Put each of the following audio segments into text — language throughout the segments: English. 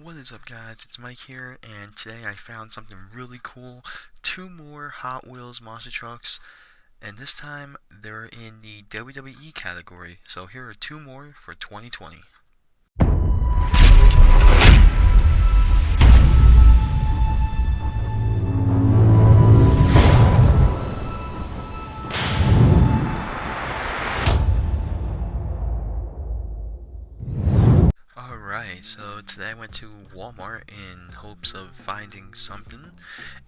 What is up, guys? It's Mike here, and today I found something really cool. Two more Hot Wheels monster trucks, and this time they're in the WWE category. So here are two more for 2020. Alright, so today I went to Walmart in hopes of finding something,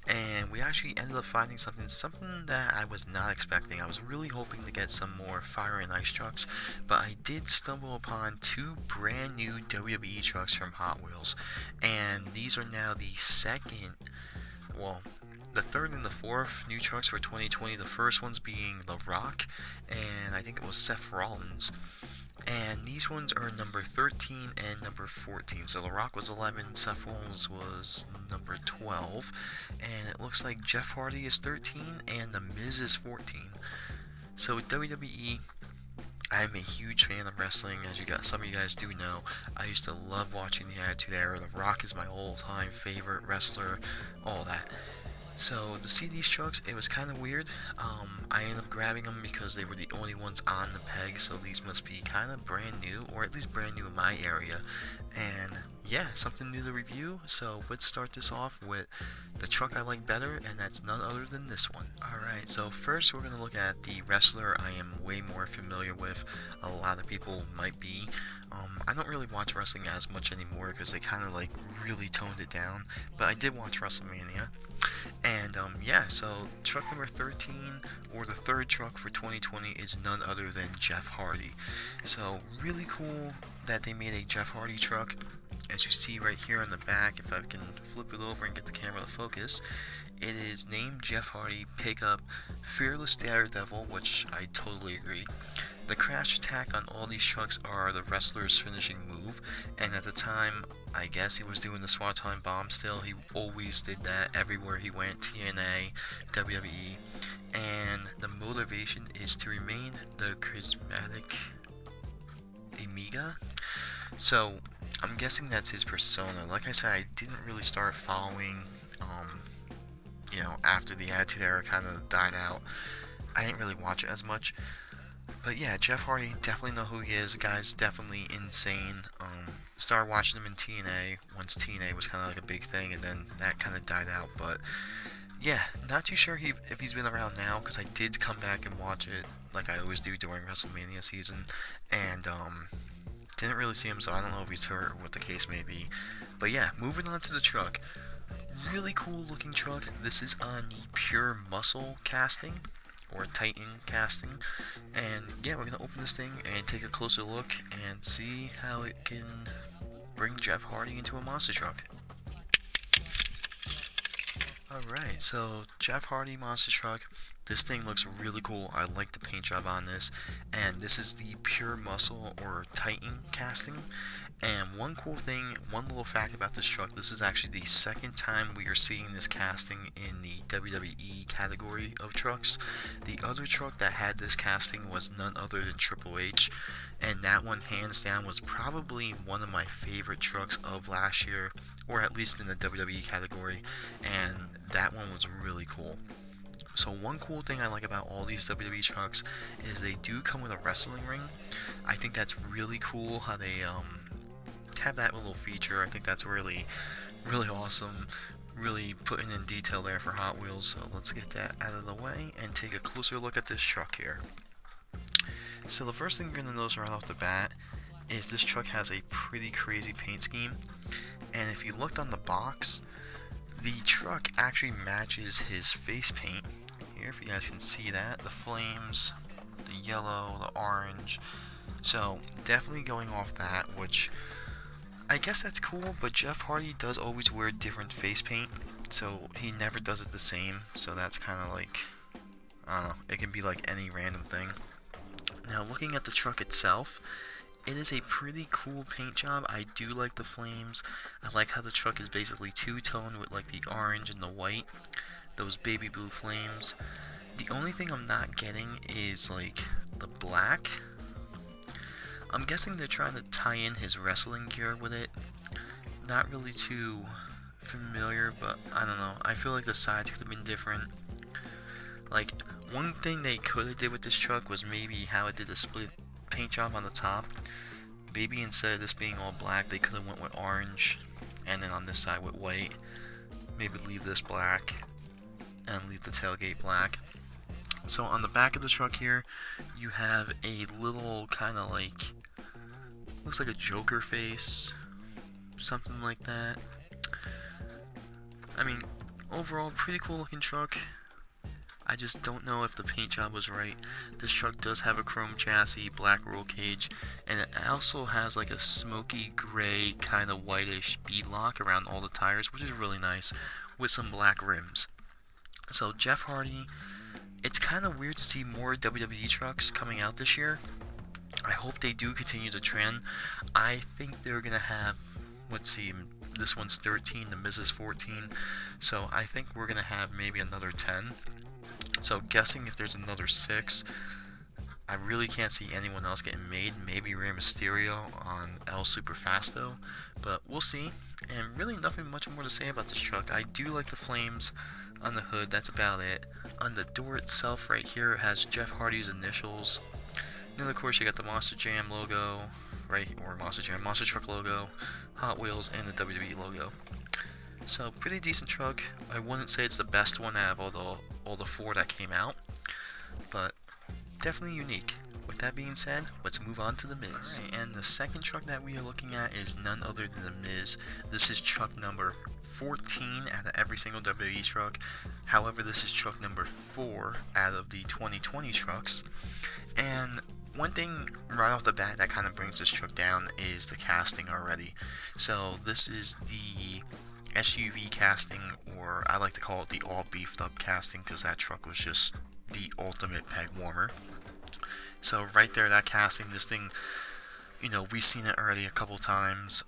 and we actually ended up finding something that I was not expecting. I was really hoping to get some more fire and ice trucks, but I did stumble upon two brand new WWE trucks from Hot Wheels, and these are now the second, well, the third and the fourth new trucks for 2020. The first one's being The Rock, and I think it was Seth Rollins. And these ones are number 13 and number 14. So The Rock was 11, Seth Rollins was number 12. And it looks like Jeff Hardy is 13 and The Miz is 14. So with WWE, I'm a huge fan of wrestling, as some of you guys do know. I used to love watching the Attitude Era. The Rock is my all-time favorite wrestler, all that. So to see these trucks, it was kind of weird. I ended up grabbing them because they were the only ones on the peg, so these must be kind of brand new, or at least brand new in my area. And yeah, something new to review. So let's start this off with the truck I like better, and that's none other than this one. Alright, so first we're going to look at the wrestler I am way more familiar with. A lot of people might be. I don't really watch wrestling as much anymore because they kind of like really toned it down, but I did watch WrestleMania. And yeah, so truck number 13, or the third truck for 2020, is none other than Jeff Hardy. So really cool that they made a Jeff Hardy truck. As you see right here on the back, if I can flip it over and get the camera to focus, it is named Jeff Hardy Pickup Fearless Daredevil, which I totally agree. The crash attack on all these trucks are the wrestler's finishing move, and at the time, I guess he was doing the Swanton Bomb still. He always did that everywhere he went, TNA, WWE, and the motivation is to remain the charismatic Amiga. So, I'm guessing that's his persona. Like I said, I didn't really start following, after the Attitude Era kind of died out. I didn't really watch it as much. But yeah, Jeff Hardy, definitely know who he is. The guy's definitely insane. Started watching him in TNA once TNA was kind of like a big thing, and then that kind of died out. But yeah, not too sure if he's been around now, because I did come back and watch it like I always do during WrestleMania season, and didn't really see him, so I don't know if he's hurt or what the case may be. But yeah, moving on to the truck. Really cool looking truck. This is on the Pure Muscle casting, or Titan casting. And yeah, we're gonna open this thing and take a closer look and see how it can bring Jeff Hardy into a monster truck. Alright, so Jeff Hardy monster truck. This thing looks really cool. I like the paint job on this. And this is the Pure Muscle or Titan casting. And one cool thing, one little fact about this truck, this is actually the second time we are seeing this casting in the WWE category of trucks. The other truck that had this casting was none other than Triple H, and that one, hands down, was probably one of my favorite trucks of last year, or at least in the WWE category, and that one was really cool. So one cool thing I like about all these WWE trucks is they do come with a wrestling ring. I think that's really cool how they have that little feature. I think that's really, really awesome. Really putting in detail there for Hot Wheels. So let's get that out of the way and take a closer look at this truck here. So the first thing you're going to notice right off the bat is this truck has a pretty crazy paint scheme. And if you looked on the box, the truck actually matches his face paint. Here, if you guys can see that, the flames, the yellow, the orange. So definitely going off that, which I guess that's cool, but Jeff Hardy does always wear different face paint, so he never does it the same, so that's kind of like, I don't know, it can be like any random thing. Now, looking at the truck itself, it is a pretty cool paint job. I do like the flames. I like how the truck is basically two-toned with like the orange and the white, those baby blue flames. The only thing I'm not getting is like the black. I'm guessing they're trying to tie in his wrestling gear with it. not really too familiar, but I don't know. I feel like the sides could have been different. Like, one thing they could have did with this truck was maybe how it did the split paint job on the top. Maybe instead of this being all black, they could have went with orange, and then on this side with white. Maybe leave this black, and leave the tailgate black. So on the back of the truck here, you have a little kind of like, looks like a Joker face, something like that. I mean, overall, pretty cool looking truck. I just don't know if the paint job was right. This truck does have a chrome chassis, black roll cage, and it also has like a smoky gray kind of whitish bead lock around all the tires, which is really nice, with some black rims. So Jeff Hardy, it's kind of weird to see more WWE trucks coming out this year. I hope they do continue the trend. I think they're going to have, let's see, this one's 13, the Miz is 14, so I think we're going to have maybe another 10. So guessing if there's another 6, I really can't see anyone else getting made. Maybe Rey Mysterio on El Superfasto, but we'll see. And really nothing much more to say about this truck. I do like the flames on the hood, that's about it. On the door itself right here, it has Jeff Hardy's initials. Then of course you got the Monster Jam logo, right, or Monster Truck logo, Hot Wheels, and the WWE logo. So pretty decent truck. I wouldn't say it's the best one out of all the 4 that came out, but definitely unique. With that being said, let's move on to the Miz. Alright, and the second truck that we are looking at is none other than the Miz. This is truck number 14 out of every single WWE truck. However, this is truck number 4 out of the 2020 trucks. And one thing right off the bat that kind of brings this truck down is the casting already. So this is the SUV casting, or I like to call it the all beefed up casting, because that truck was just the ultimate peg warmer. So right there, that casting, this thing, you know, we've seen it already a couple times.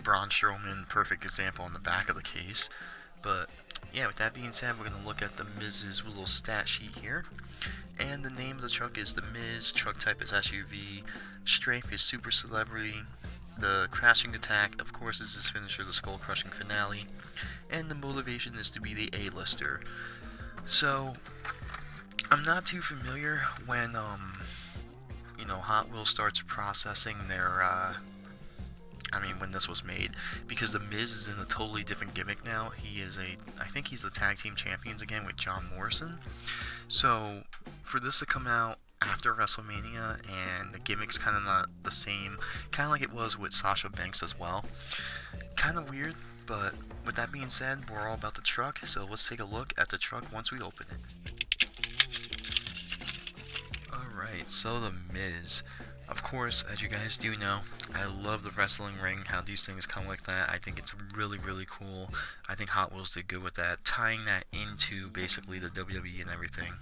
Braun Strowman, perfect example on the back of the case. But yeah, with that being said, we're going to look at the Miz's little stat sheet here. And the name of the truck is the Miz, truck type is SUV, strength is super celebrity, the crashing attack, of course, is his finisher, the skull crushing finale, and the motivation is to be the A-lister. So, I'm not too familiar when, you know, Hot Wheels starts processing their, when this was made, because the Miz is in a totally different gimmick now. I think he's the tag team champions again with John Morrison. So, for this to come out after WrestleMania, and the gimmick's kind of not the same, kind of like it was with Sasha Banks as well. Kind of weird, but with that being said, we're all about the truck, so let's take a look at the truck once we open it. Alright, so the Miz. Of course, as you guys do know, I love the wrestling ring, how these things come like that. I think it's really, really cool. I think Hot Wheels did good with that, tying that into basically the WWE and everything.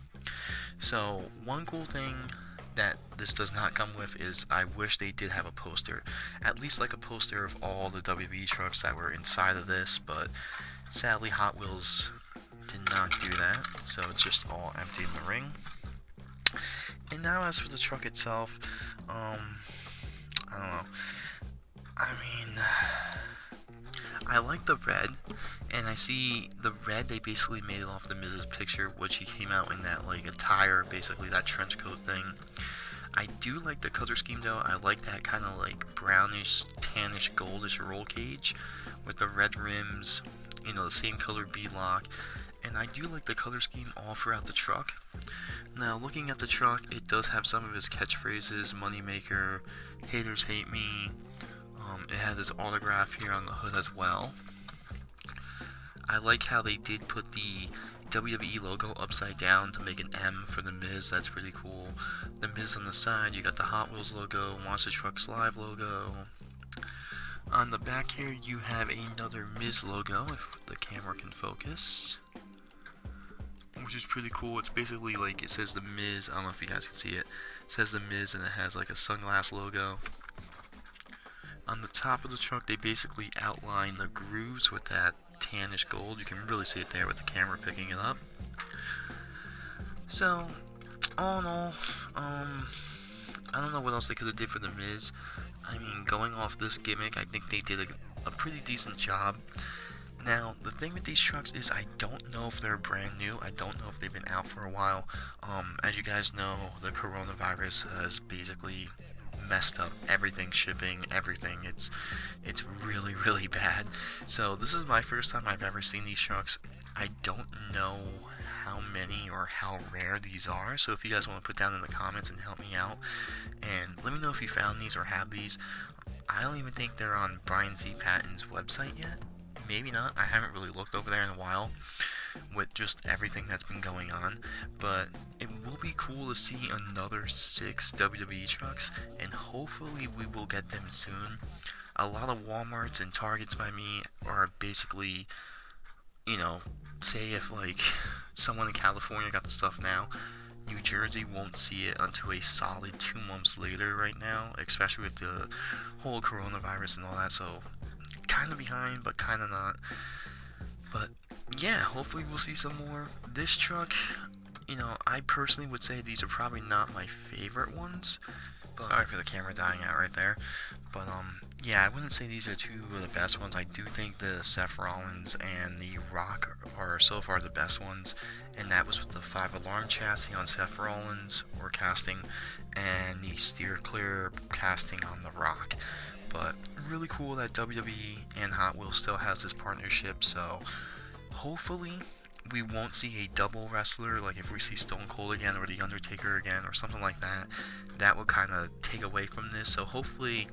So, one cool thing that this does not come with is I wish they did have a poster. At least like a poster of all the WWE trucks that were inside of this, but sadly Hot Wheels did not do that, so it's just all empty in the ring. And now as for the truck itself, I don't know. I like the red, and I see the red, they basically made it off the Miz's picture, which he came out in that, like, attire, basically, that trench coat thing. I do like the color scheme, though. I like that kind of, like, brownish, tannish, goldish roll cage with the red rims, you know, the same color beadlock. And I do like the color scheme all throughout the truck. Now, looking at the truck, it does have some of his catchphrases, Moneymaker, Haters Hate Me. It has his autograph here on the hood as well. I like how they did put the WWE logo upside down to make an M for the Miz. That's pretty cool. The Miz on the side, you got the Hot Wheels logo, Monster Trucks Live logo. On the back here, you have another Miz logo, if the camera can focus, which is pretty cool. It's basically like, it says the Miz, I don't know if you guys can see it. It says the Miz and it has like a sunglass logo. On the top of the truck, they basically outline the grooves with that tannish gold. You can really see it there with the camera picking it up. So, all in all, I don't know what else they could have did for the Miz. I mean, going off this gimmick, I think they did a pretty decent job. Now, the thing with these trucks is I don't know if they're brand new. I don't know if they've been out for a while. As you guys know, the coronavirus has basically messed up everything, shipping, everything. It's really, really bad. So this is my first time I've ever seen these trucks. I don't know how many or how rare these are. So if you guys want to put down in the comments and help me out, and let me know if you found these or have these. I don't even think they're on Brian Z. Patton's website yet. Maybe not. I haven't really looked over there in a while with just everything that's been going on. But it will be cool to see another 6 WWE trucks, and hopefully we will get them soon. A lot of Walmarts and Targets by me are basically, say if like someone in California got the stuff now, New Jersey won't see it until a solid 2 months later right now, especially with the whole coronavirus and all that. So kind of behind, but kind of not. But yeah, hopefully we'll see some more. This truck, I personally would say these are probably not my favorite ones. But sorry for the camera dying out right there. But yeah, I wouldn't say these are two of the best ones. I do think the Seth Rollins and the Rock are so far the best ones, and that was with the 5-alarm chassis on Seth Rollins or casting, and the steer clear casting on the Rock. But really cool that WWE and Hot Wheels still has this partnership, so hopefully we won't see a double wrestler, like if we see Stone Cold again or The Undertaker again or something like that. That would kind of take away from this, so hopefully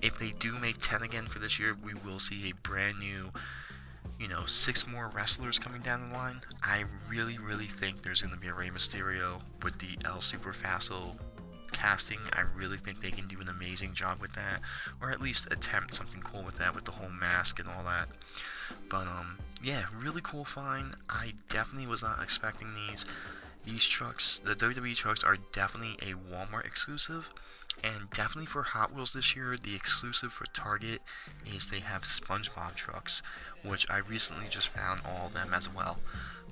if they do make 10 again for this year, we will see a brand new, 6 more wrestlers coming down the line. I really, really think there's going to be a Rey Mysterio with the El Super Faso casting. I really think they can do an amazing job with that, or at least attempt something cool with that, with the whole mask and all that. But yeah, really cool find. I definitely was not expecting these. These trucks, the WWE trucks, are definitely a Walmart exclusive, and definitely for Hot Wheels this year, the exclusive for Target is they have SpongeBob trucks, which I recently just found all of them as well.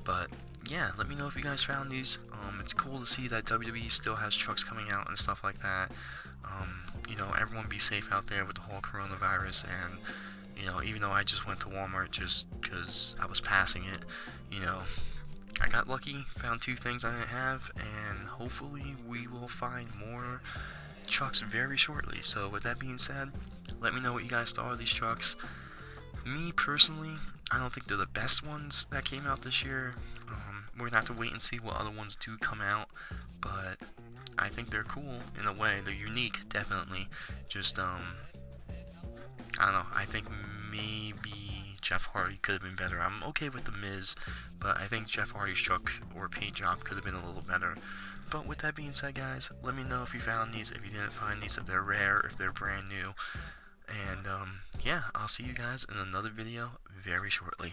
But yeah, let me know if you guys found these. It's cool to see that WWE still has trucks coming out and stuff like that. Everyone be safe out there with the whole coronavirus, and even though I just went to Walmart just because I was passing it, I got lucky, found 2 things I didn't have, and hopefully we will find more trucks very shortly. So with that being said, let me know what you guys thought of these trucks. Me personally, I don't think they're the best ones that came out this year. We're gonna have to wait and see what other ones do come out, but I think they're cool in a way. They're unique, definitely. Just I don't know. I think maybe Jeff Hardy could have been better. I'm okay with the Miz, but I think Jeff Hardy's truck or paint job could have been a little better. But with that being said, guys, let me know if you found these, if you didn't find these, if they're rare, if they're brand new. And yeah, I'll see you guys in another video very shortly.